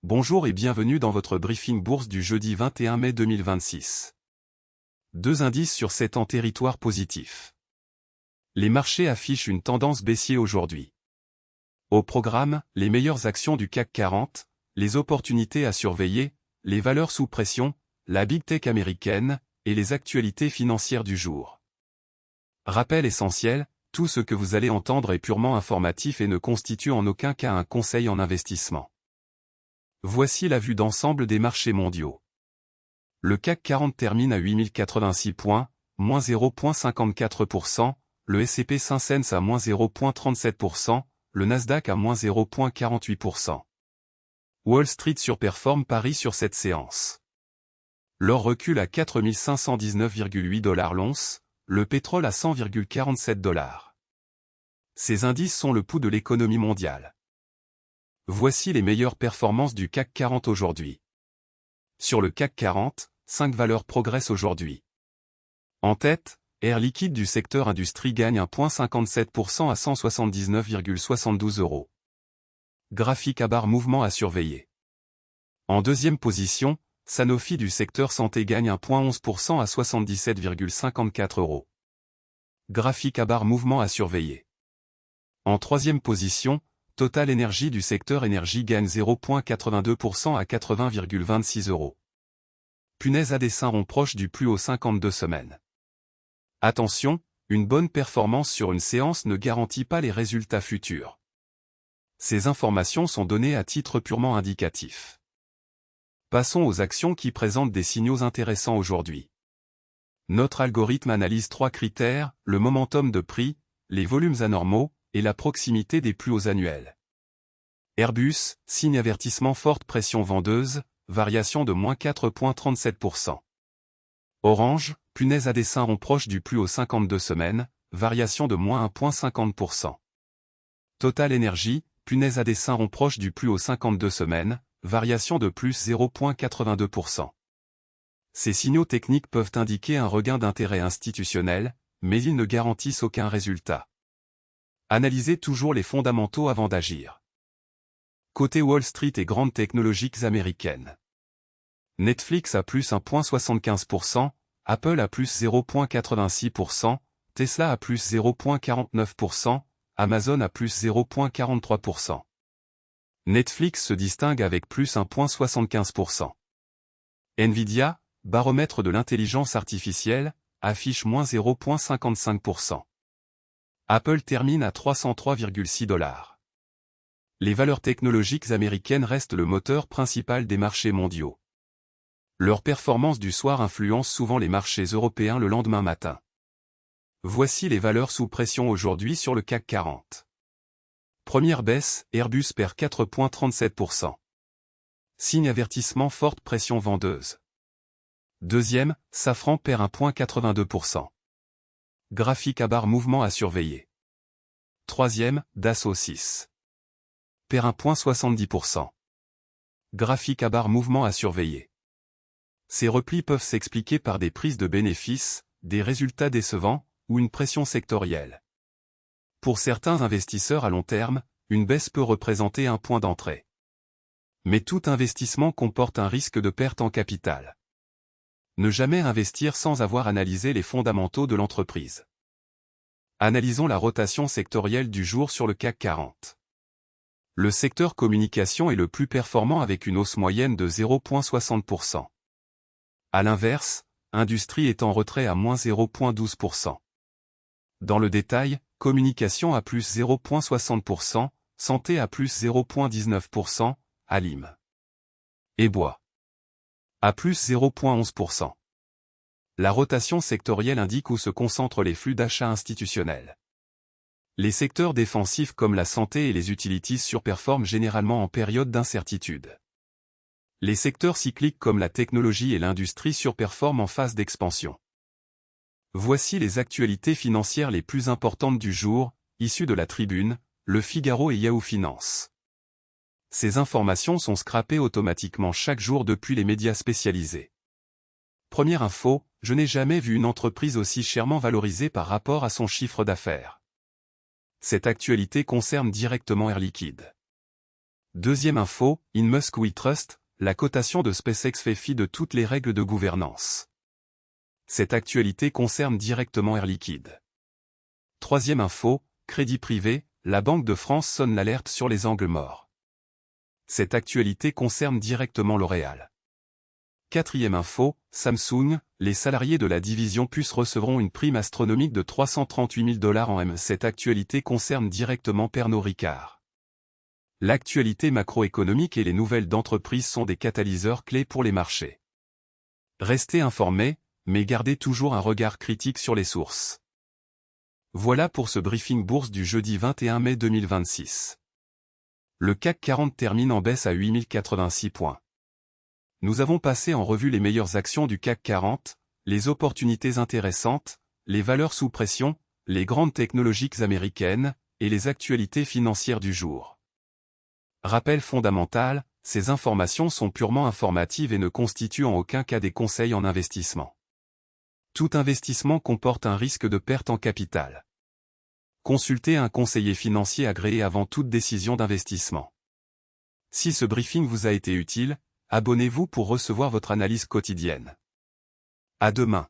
Bonjour et bienvenue dans votre briefing bourse du jeudi 21 mai 2026. Deux indices sur 7 en territoire positif. Les marchés affichent une tendance baissière aujourd'hui. Au programme, les meilleures actions du CAC 40, les opportunités à surveiller, les valeurs sous pression, la Big Tech américaine, et les actualités financières du jour. Rappel essentiel, tout ce que vous allez entendre est purement informatif et ne constitue en aucun cas un conseil en investissement. Voici la vue d'ensemble des marchés mondiaux. Le CAC 40 termine à 8086 points, moins 0,54%, le S&P 500 à moins 0,37%, le Nasdaq à moins 0,48%. Wall Street surperforme Paris sur cette séance. L'or recule à 4519,8 $ l'once, le pétrole à 100,47 $. Ces indices sont le pouls de l'économie mondiale. Voici les meilleures performances du CAC 40 aujourd'hui. Sur le CAC 40, 5 valeurs progressent aujourd'hui. En tête, Air Liquide du secteur industrie gagne 1,57% à 179,72 €. Graphique à barre mouvement à surveiller. En deuxième position, Sanofi du secteur santé gagne 1,11% à 77,54 €. Graphique à barre mouvement à surveiller. En troisième position, Total Energy du secteur énergie gagne 0,82% à 80,26 €. Punaise à dessin rond proche du plus haut 52 semaines. Attention, une bonne performance sur une séance ne garantit pas les résultats futurs. Ces informations sont données à titre purement indicatif. Passons aux actions qui présentent des signaux intéressants aujourd'hui. Notre algorithme analyse 3 critères, le momentum de prix, les volumes anormaux, et la proximité des plus hauts annuels. Airbus, signe avertissement forte pression vendeuse, variation de moins 4,37%. Orange, punaise à dessin rond proche du plus haut 52 semaines, variation de moins 1,50%. Total Energy, punaise à dessin rond proche du plus haut 52 semaines, variation de plus 0,82%. Ces signaux techniques peuvent indiquer un regain d'intérêt institutionnel, mais ils ne garantissent aucun résultat. Analysez toujours les fondamentaux avant d'agir. Côté Wall Street et grandes technologiques américaines. Netflix à plus 1,75%, Apple à plus 0,86%, Tesla à plus 0,49%, Amazon à plus 0,43%. Netflix se distingue avec plus 1,75%. Nvidia, baromètre de l'intelligence artificielle, affiche moins 0,55%. Apple termine à 303,6 $. Les valeurs technologiques américaines restent le moteur principal des marchés mondiaux. Leur performance du soir influence souvent les marchés européens le lendemain matin. Voici les valeurs sous pression aujourd'hui sur le CAC 40. Première baisse, Airbus perd 4,37%. Signe avertissement forte pression vendeuse. Deuxième, Safran perd 1,82%. Graphique à barre mouvement à surveiller. Troisième, Dassault 6. Perd 1,70%. Graphique à barre mouvement à surveiller. Ces replis peuvent s'expliquer par des prises de bénéfices, des résultats décevants, ou une pression sectorielle. Pour certains investisseurs à long terme, une baisse peut représenter un point d'entrée. Mais tout investissement comporte un risque de perte en capital. Ne jamais investir sans avoir analysé les fondamentaux de l'entreprise. Analysons la rotation sectorielle du jour sur le CAC 40. Le secteur communication est le plus performant avec une hausse moyenne de 0,60%. À l'inverse, industrie est en retrait à moins 0,12%. Dans le détail, communication à plus 0,60%, santé à plus 0,19%, Alim et bois à plus 0,11%. La rotation sectorielle indique où se concentrent les flux d'achat institutionnels. Les secteurs défensifs comme la santé et les utilities surperforment généralement en période d'incertitude. Les secteurs cycliques comme la technologie et l'industrie surperforment en phase d'expansion. Voici les actualités financières les plus importantes du jour, issues de la Tribune, Le Figaro et Yahoo Finance. Ces informations sont scrapées automatiquement chaque jour depuis les médias spécialisés. Première info, je n'ai jamais vu une entreprise aussi chèrement valorisée par rapport à son chiffre d'affaires. Cette actualité concerne directement Air Liquide. Deuxième info, In Musk We Trust, la cotation de SpaceX fait fi de toutes les règles de gouvernance. Cette actualité concerne directement Air Liquide. Troisième info, crédit privé, la Banque de France sonne l'alerte sur les angles morts. Cette actualité concerne directement L'Oréal. Quatrième info, Samsung, les salariés de la division puces recevront une prime astronomique de 338 000 $ en M. Cette actualité concerne directement Pernod Ricard. L'actualité macroéconomique et les nouvelles d'entreprise sont des catalyseurs clés pour les marchés. Restez informés, mais gardez toujours un regard critique sur les sources. Voilà pour ce briefing bourse du jeudi 21 mai 2026. Le CAC 40 termine en baisse à 8086 points. Nous avons passé en revue les meilleures actions du CAC 40, les opportunités intéressantes, les valeurs sous pression, les grandes technologies américaines, et les actualités financières du jour. Rappel fondamental, ces informations sont purement informatives et ne constituent en aucun cas des conseils en investissement. Tout investissement comporte un risque de perte en capital. Consultez un conseiller financier agréé avant toute décision d'investissement. Si ce briefing vous a été utile, abonnez-vous pour recevoir votre analyse quotidienne. À demain.